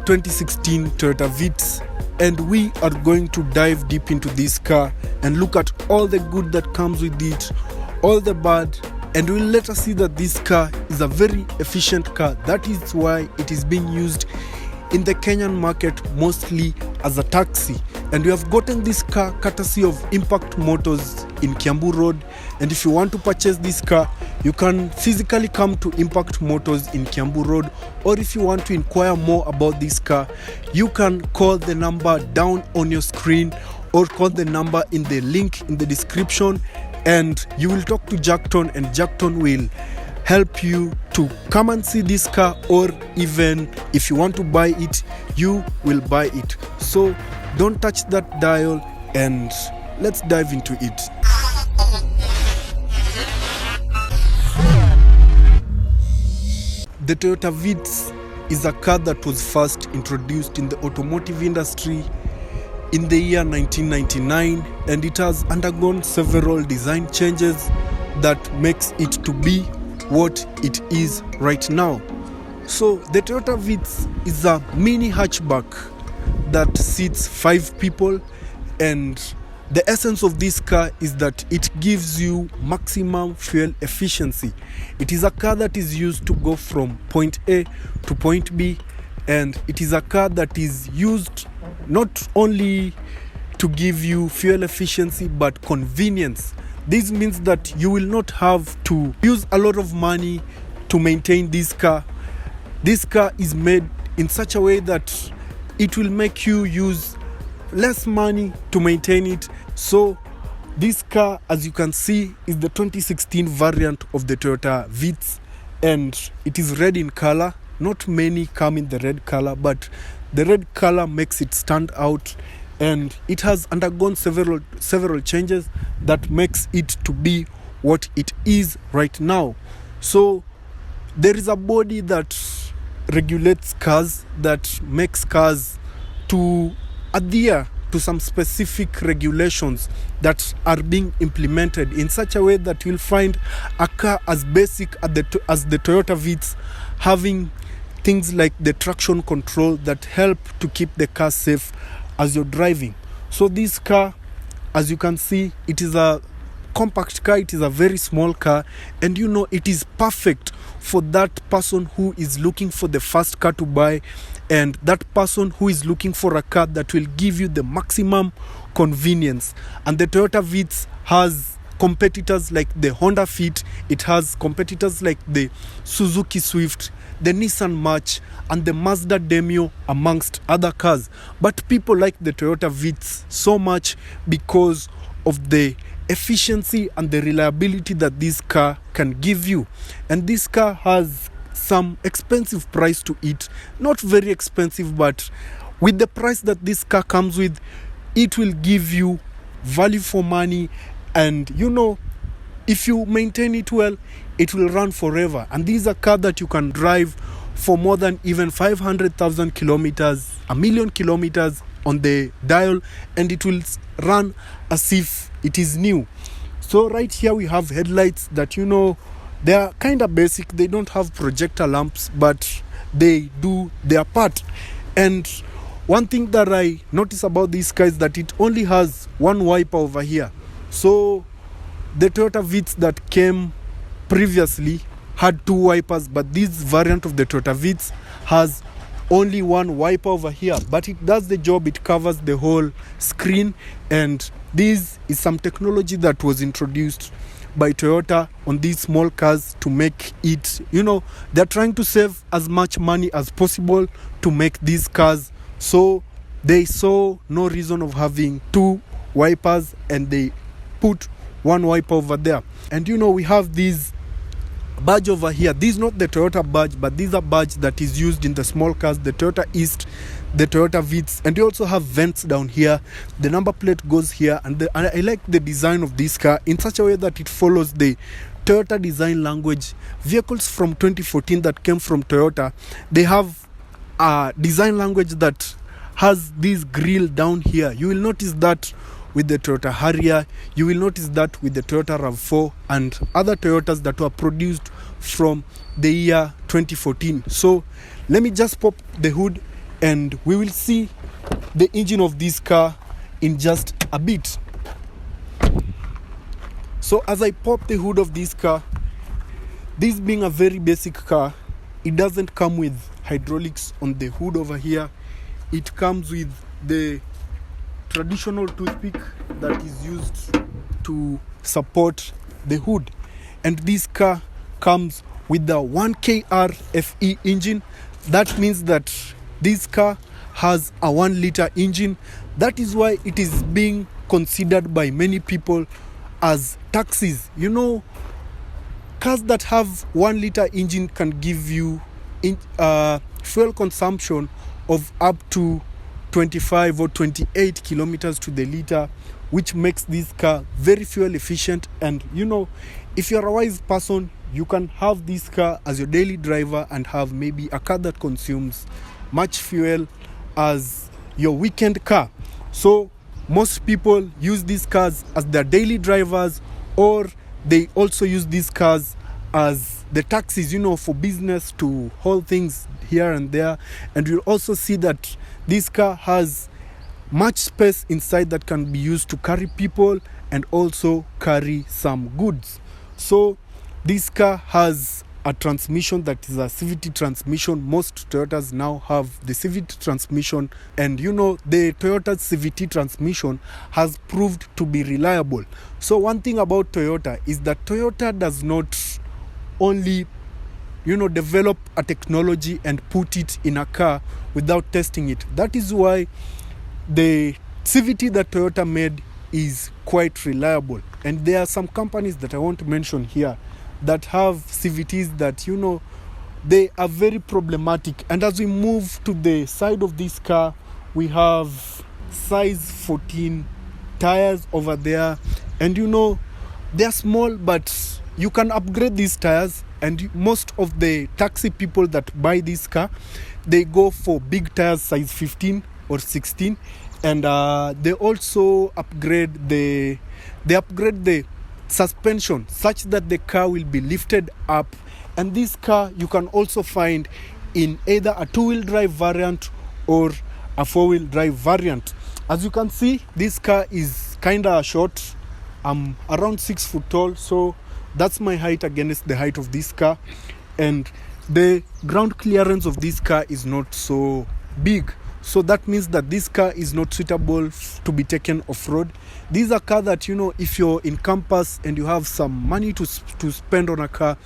2016 Toyota Vitz, and we are going to dive deep into this car and look at all the good that comes with it, all the bad, and we'll let us see that this car is a very efficient car. That is why it is being used in the Kenyan market mostly as a taxi. And we have gotten this car courtesy of Impact Motors in Kiambu Road. And if you want to purchase this car, you can physically come to Impact Motors in Kiambu Road, or if you want to inquire more about this car, you can call the number down on your screen or call the number in the link in the description, and you will talk to Jackton, and Jackton will help you to come and see this car, or even if you want to buy it, you will buy it. So don't touch that dial and let's dive into it. The Toyota Vitz is a car that was first introduced in the automotive industry in the year 1999, and it has undergone several design changes that makes it to be what it is right now. So the Toyota Vitz is a mini hatchback that seats 5 people, and the essence of this car is that it gives you maximum fuel efficiency. It is a car that is used to go from point A to point B, and it is a car that is used not only to give you fuel efficiency but convenience. This means that you will not have to use a lot of money to maintain this car. This car is made in such a way that it will make you use less money to maintain it. So this car, as you can see, is the 2016 variant of the Toyota Vitz, and it is red in color. Not many come in the red color, but the red color makes it stand out, and it has undergone several changes that makes it to be what it is right now. So there is a body that regulates cars, that makes cars to adhere to some specific regulations that are being implemented in such a way that you'll find a car as basic as the Toyota Vitz having things like the traction control that help to keep the car safe as you're driving. So this car, as you can see, it is a compact car, it is a very small car, and you know it is perfect for that person who is looking for the first car to buy, and that person who is looking for a car that will give you the maximum convenience. And the Toyota Vitz has competitors like the Honda Fit, it has competitors like the Suzuki Swift, the Nissan March, and the Mazda Demio, amongst other cars. But people like the Toyota Vitz so much because of the efficiency and the reliability that this car can give you. And this car has some expensive price to it, not very expensive, but with the price that this car comes with, it will give you value for money. And you know, if you maintain it well, it will run forever. And this is a car that you can drive for more than even 500,000 kilometers, 1,000,000 kilometers on the dial, and it will run as if it is new. So right here we have headlights that, you know, they are kind of basic. They don't have projector lamps, but they do their part. And one thing that I notice about this car is that it only has one wiper over here. So the Toyota Vitz that came previously had 2 wipers, but this variant of the Toyota Vitz has only one wiper over here, but it does the job. It covers the whole screen, and this is some technology that was introduced by Toyota on these small cars to make it, you know, they're trying to save as much money as possible to make these cars. So they saw no reason of having 2 wipers, and they put one wiper over there. And you know, we have this badge over here. This is not the Toyota badge, but this is a badge that is used in the small cars, the Toyota East, the Toyota Vitz, and you also have vents down here. The number plate goes here, and I like the design of this car in such a way that it follows the Toyota design language. Vehicles from 2014 that came from Toyota, they have a design language that has this grille down here. You will notice that with the Toyota Harrier, you will notice that with the Toyota RAV4 and other Toyotas that were produced from the year 2014. So let me just pop the hood and we will see the engine of this car in just a bit. So as I pop the hood of this car, this being a very basic car, it doesn't come with hydraulics on the hood over here. It comes with the traditional toothpick that is used to support the hood, and this car comes with the 1KR FE engine. That means that this car has a 1-liter engine. That is why it is being considered by many people as taxis. You know, cars that have 1-liter engine can give you fuel consumption of up to 25 or 28 kilometers to the liter, which makes this car very fuel efficient. And you know, if you're a wise person, you can have this car as your daily driver and have maybe a car that consumes much fuel as your weekend car. So most people use these cars as their daily drivers, or they also use these cars as the taxis, you know, for business to haul things here and there. And you'll also see that this car has much space inside that can be used to carry people and also carry some goods. So this car has a transmission that is a CVT transmission. Most Toyotas now have the CVT transmission, and you know, the Toyota's CVT transmission has proved to be reliable. So one thing about Toyota is that Toyota does not only, you know, develop a technology and put it in a car without testing it. That is why the CVT that Toyota made is quite reliable. And there are some companies that I want to mention here that have CVTs that, you know, they are very problematic. And as we move to the side of this car, we have size 14 tires over there. And you know, they're small, but you can upgrade these tires. And most of the taxi people that buy this car, they go for big tires, size 15 or 16. And they also upgrade the suspension such that the car will be lifted up. And this car you can also find in either a 2-wheel drive variant or a 4-wheel drive variant. As you can see, this car is kinda short. I'm around 6 foot tall, so that's my height against the height of this car. And the ground clearance of this car is not so big, so that means that this car is not suitable to be taken off-road. These are cars that, you know, if you're in campus and you have some money to spend on a car,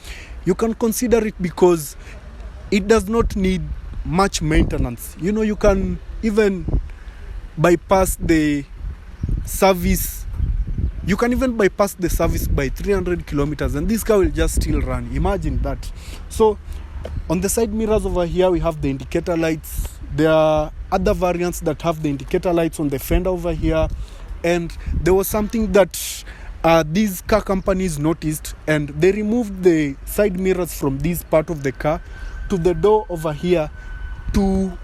you can consider it because it does not need much maintenance. You know, you can even bypass the service. You can even bypass the service by 300 kilometers and this car will just still run. Imagine that. So on the side mirrors over here, we have the indicator lights. There are other variants that have the indicator lights on the fender over here. And there was something that these car companies noticed, and they removed the side mirrors from this part of the car to the door over here to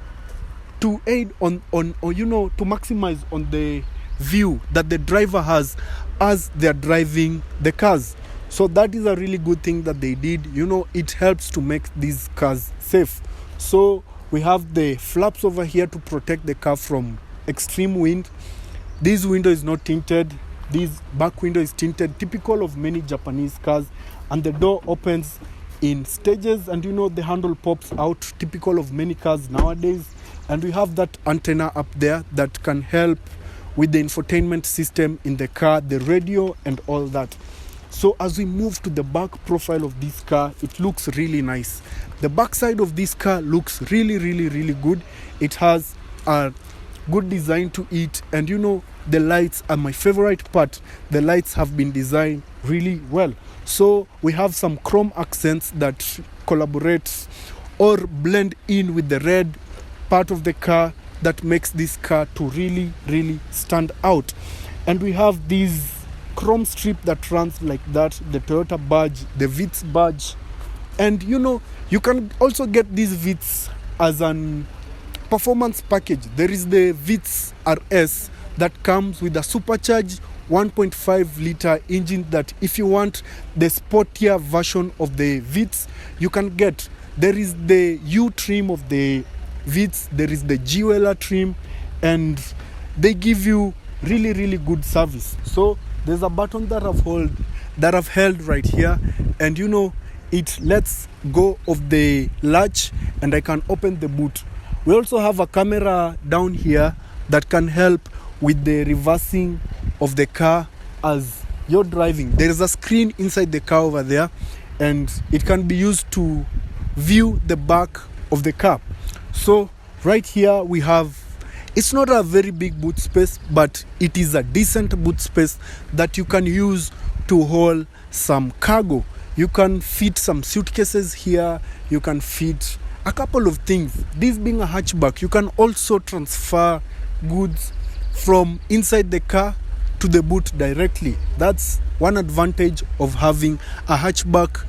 aid on you know, to maximize on the view that the driver has as they're driving the cars. So that is a really good thing that they did. You know, it helps to make these cars safe. So we have the flaps over here to protect the car from extreme wind. This window is not tinted. This back window is tinted, typical of many Japanese cars. And the door opens in stages, and you know, the handle pops out, typical of many cars nowadays. And we have that antenna up there that can help with the infotainment system in the car, the radio and all that. So as we move to the back profile of this car, it looks really nice. The back side of this car looks really, really, really good. It has a good design to it, and you know, the lights are my favorite part. The lights have been designed really well. So we have some chrome accents that collaborate or blend in with the red part of the car that makes this car to really, really stand out. And we have this chrome strip that runs like that, the Toyota badge, the Vitz badge. And you know, you can also get these Vitz as an performance package. There is the Vitz RS that comes with a supercharged 1.5 liter engine that if you want the sportier version of the Vitz, you can get. There is the U trim of the Vitz, there is the Jeweler trim, and they give you really good service. So there's a button that I've held right here, and it lets go of the latch and I can open the boot. We also have a camera down here that can help with the reversing of the car as you're driving. There is a screen inside the car over there, and it can be used to view the back of the car. So right here we have, it's not a very big boot space, but it is a decent boot space that you can use to hold some cargo. You can fit some suitcases here, you can fit a couple of things. This being a hatchback, you can also transfer goods from inside the car to the boot directly. That's one advantage of having a hatchback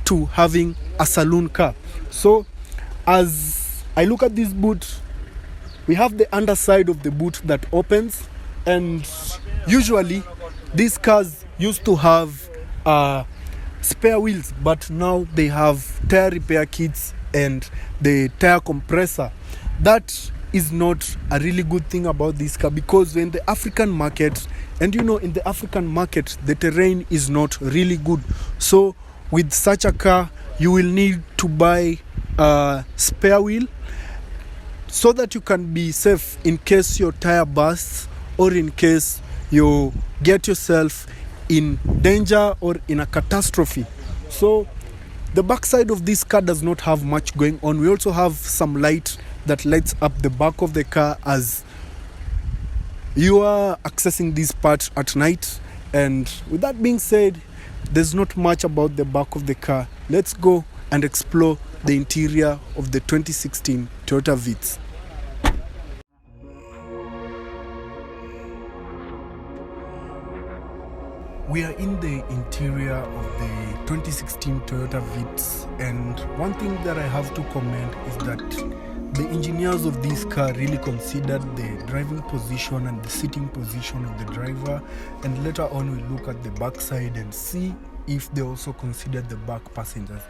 to having a saloon car. So as I look at this boot, we have the underside of the boot that opens, and usually these cars used to have spare wheels, but now they have tire repair kits and the tire compressor. That is not a really good thing about this car, because in the African market, and in the African market the terrain is not really good. So with such a car you will need to buy a spare wheel so that you can be safe in case your tire bursts, or in case you get yourself in danger or in a catastrophe. So the backside of this car does not have much going on. We also have some light that lights up the back of the car as you are accessing this part at night. And with that being said, there's not much about the back of the car. Let's go and explore the interior of the 2016 Toyota Vitz. We are in the interior of the 2016 Toyota Vitz, and one thing that I have to comment is that the engineers of this car really considered the driving position and the sitting position of the driver, and later on we look at the backside and see if they also considered the back passengers.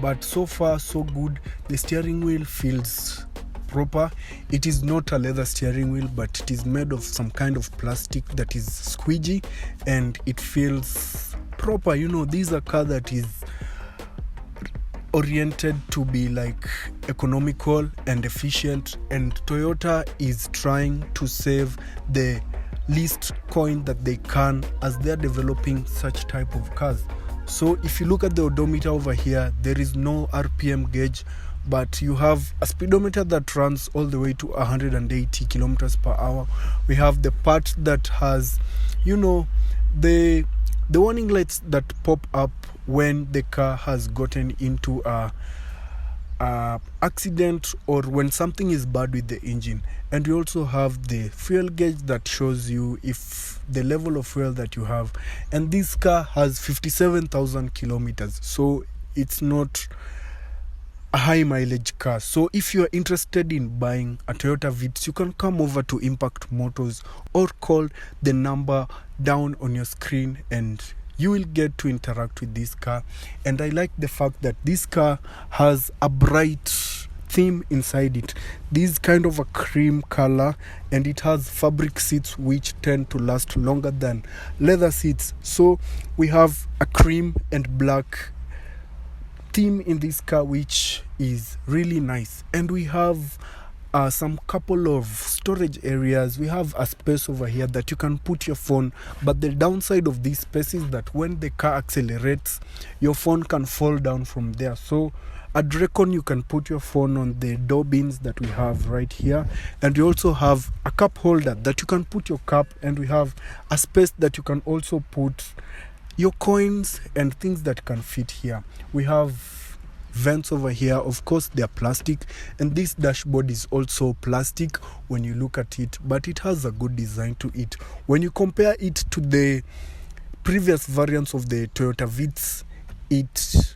But so far so good. The steering wheel feels proper. It is not a leather steering wheel, but it is made of some kind of plastic that is squeegee, and it feels proper. This is a car that is oriented to be like economical and efficient, and Toyota is trying to save the least coin that they can as they are developing such type of cars. So if you look at the odometer over here, there is no RPM gauge, but you have a speedometer that runs all the way to 180 kilometers per hour. We have the part that has the warning lights that pop up when the car has gotten into a accident or when something is bad with the engine. And we also have the fuel gauge that shows you if the level of fuel that you have. And this car has 57,000 kilometers, so it's not a high mileage car. So if you are interested in buying a Toyota Vitz, you can come over to Impact Motors or call the number down on your screen and you will get to interact with this car. And I like the fact that this car has a bright theme inside it. This kind of a cream color, and it has fabric seats which tend to last longer than leather seats. So we have a cream and black theme in this car, which is really nice. And we have some couple of storage areas. We have a space over here that you can put your phone, but the downside of this space is that when the car accelerates, your phone can fall down from there. So at reckon you can put your phone on the door bins that we have right here. And we also have a cup holder that you can put your cup, and we have a space that you can also put your coins and things that can fit here. We have vents over here. Of course, they are plastic, and this dashboard is also plastic when you look at it, but it has a good design to it. When you compare it to the previous variants of the Toyota Vitz, it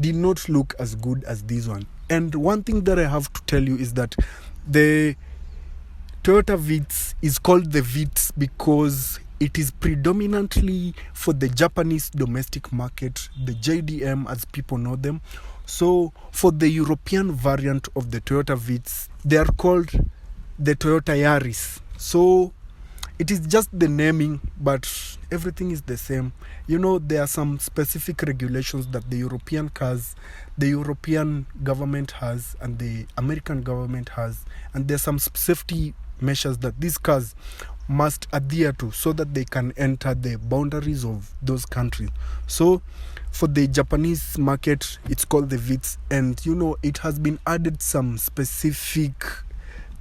did not look as good as this one. And one thing that I have to tell you is that the Toyota Vitz is called the Vitz because it is predominantly for the Japanese domestic market, the JDM as people know them. So for the European variant of the Toyota Vitz, they are called the Toyota Yaris. So it is just the naming, but everything is the same. There are some specific regulations that the European government has and the American government has, and there's some safety measures that these cars must adhere to so that they can enter the boundaries of those countries. So for the Japanese market, it's called the Vitz, and it has been added some specific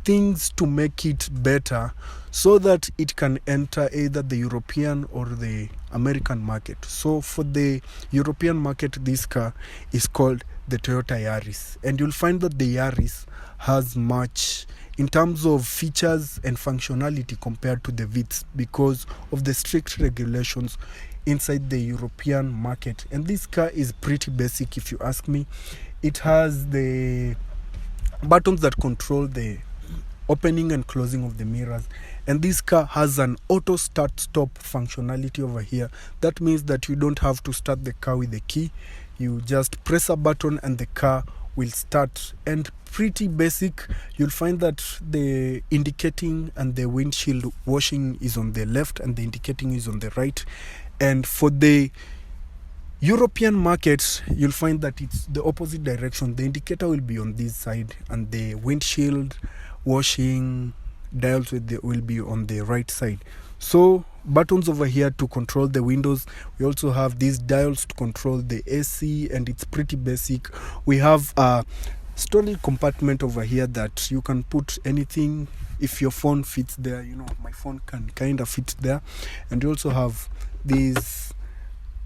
things to make it better so that it can enter either the European or the American market. So for the European market, this car is called the Toyota Yaris, and you'll find that the Yaris has much in terms of features and functionality compared to the Vitz because of the strict regulations inside the European market. And this car is pretty basic if you ask me. It has the buttons that control the opening and closing of the mirrors, and this car has an auto start stop functionality over here. That means that you don't have to start the car with the key. You just press a button and the car will start. And pretty basic, you'll find that the indicating and the windshield washing is on the left and the indicating is on the right. And for the European market, you'll find that it's the opposite direction. The indicator will be on this side and the windshield washing dials will be on the right side. So buttons over here to control the windows. We also have these dials to control the AC, and it's pretty basic. We have a storage compartment over here that you can put anything. If your phone fits there, my phone can kind of fit there. And you also have this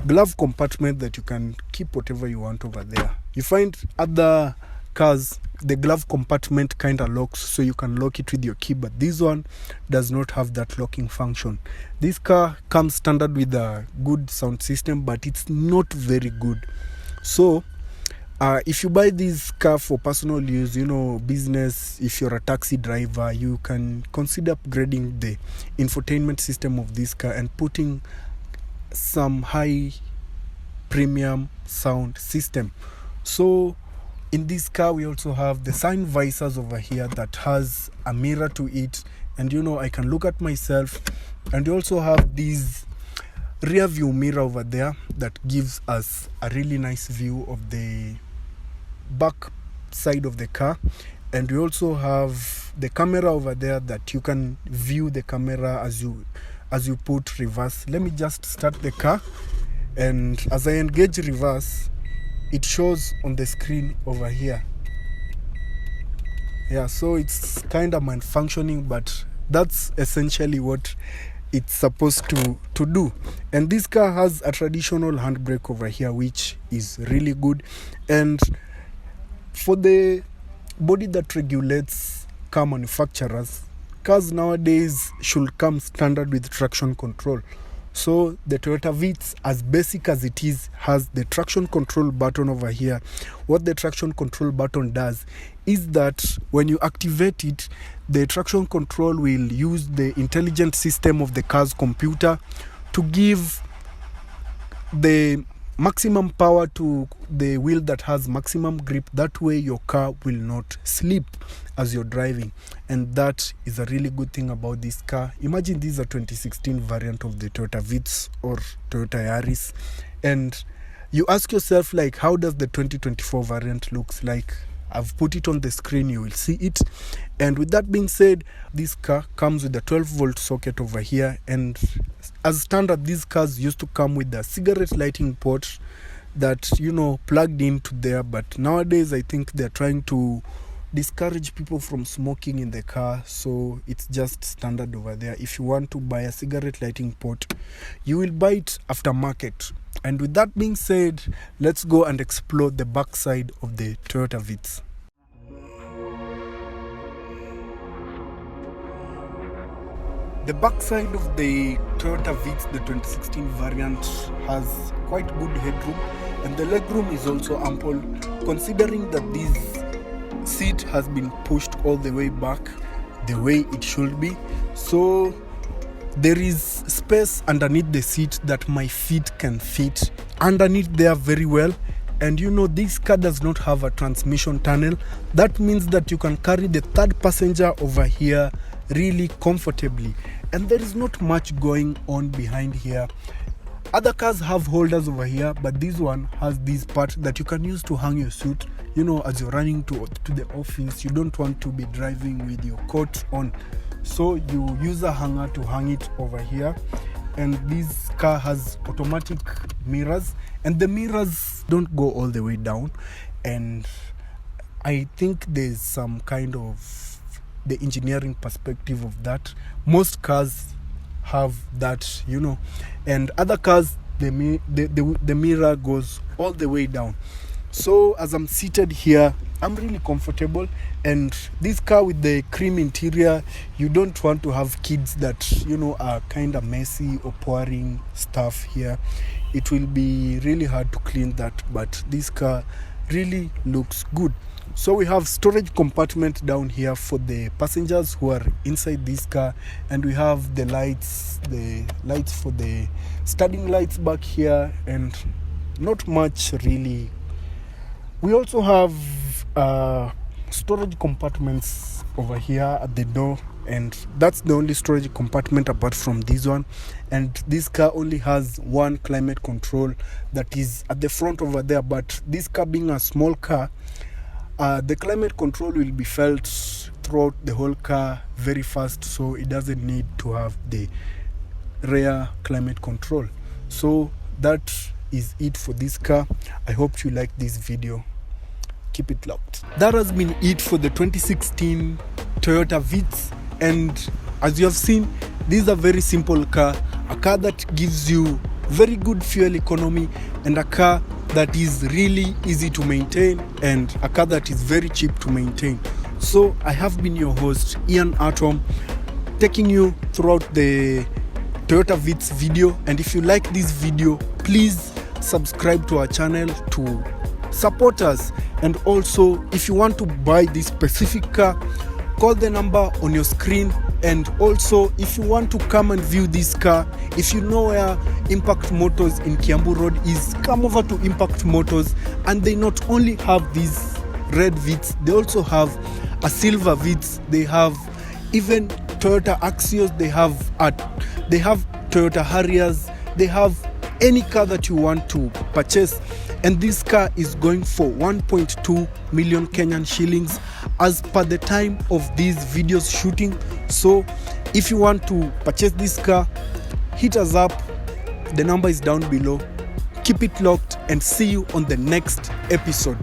glove compartment that you can keep whatever you want over there. You find other cars, the glove compartment kind of locks, so you can lock it with your key, but this one does not have that locking function. This car comes standard with a good sound system, but it's not very good. So if you buy this car for personal use, business, if you're a taxi driver, you can consider upgrading the infotainment system of this car and putting some high premium sound system. So in this car, we also have the sun visors over here that has a mirror to it, and I can look at myself. And we also have this rear view mirror over there that gives us a really nice view of the back side of the car. And we also have the camera over there that you can view the camera as you put reverse. Let me just start the car, and as I engage reverse, it shows on the screen over here. So it's kind of malfunctioning, but that's essentially what it's supposed to do. And this car has a traditional handbrake over here, which is really good. And for the body that regulates car manufacturers, cars nowadays should come standard with traction control. So the Toyota Vitz, as basic as it is, has the traction control button over here. What the traction control button does is that when you activate it, the traction control will use the intelligent system of the car's computer to give the maximum power to the wheel that has maximum grip. That way your car will not slip as you're driving, and that is a really good thing about this car. Imagine this is a 2016 variant of the Toyota Vitz or Toyota Yaris, and you ask yourself, like, how does the 2024 variant looks like? I've put it on the screen, you will see it. And with that being said, this car comes with a 12-volt socket over here, and as standard, these cars used to come with a cigarette lighting port that plugged into there, but nowadays I think they're trying to discourage people from smoking in the car, so it's just standard over there. If you want to buy a cigarette lighting port, you will buy it aftermarket. And with that being said, let's go and explore the backside of the Toyota Vitz. The backside of the Toyota Vitz, the 2016 variant, has quite good headroom, and the legroom is also ample, considering that this seat has been pushed all the way back the way it should be. So There is space underneath the seat that my feet can fit underneath there very well. And this car does not have a transmission tunnel. That means that you can carry the third passenger over here really comfortably. And there is not much going on behind here. Other cars have holders over here, but this one has this part that you can use to hang your suit. As you're running to the office, you don't want to be driving with your coat on. So you use a hanger to hang it over here. And this car has automatic mirrors, and the mirrors don't go all the way down. And I think there's some kind of the engineering perspective of that. Most cars have that, and other cars, the mirror goes all the way down. So as I'm seated here, I'm really comfortable. And this car with the cream interior, you don't want to have kids that are kind of messy or pouring stuff here. It will be really hard to clean that, but this car really looks good. So we have storage compartment down here for the passengers who are inside this car, and we have the lights for the starting lights back here, and not much really. We also have storage compartments over here at the door, and that's the only storage compartment apart from this one. And this car only has one climate control that is at the front over there, but this car being a small car, the climate control will be felt throughout the whole car very fast, so it doesn't need to have the rear climate control. So that is it for this car. I hope you like this video. Keep it locked. That has been it for the 2016 Toyota Vitz, and as you have seen, this is a very simple car, a car that gives you very good fuel economy, and a car that is really easy to maintain, and a car that is very cheap to maintain. So I have been your host, Ian Atom, taking you throughout the Toyota Vitz video. And if you like this video, please subscribe to our channel to support us. And also, if you want to buy this specific car, call the number on your screen. And also, if you want to come and view this car, if you know where Impact Motors in Kiambu Road is, come over to Impact Motors. And they not only have these red Vitz, they also have a silver Vitz. They have even Toyota Axios. They have Toyota Harriers. They have any car that you want to purchase. And this car is going for 1.2 million Kenyan shillings as per the time of these videos shooting. So if you want to purchase this car, hit us up. The number is down below. Keep it locked, and see you on the next episode.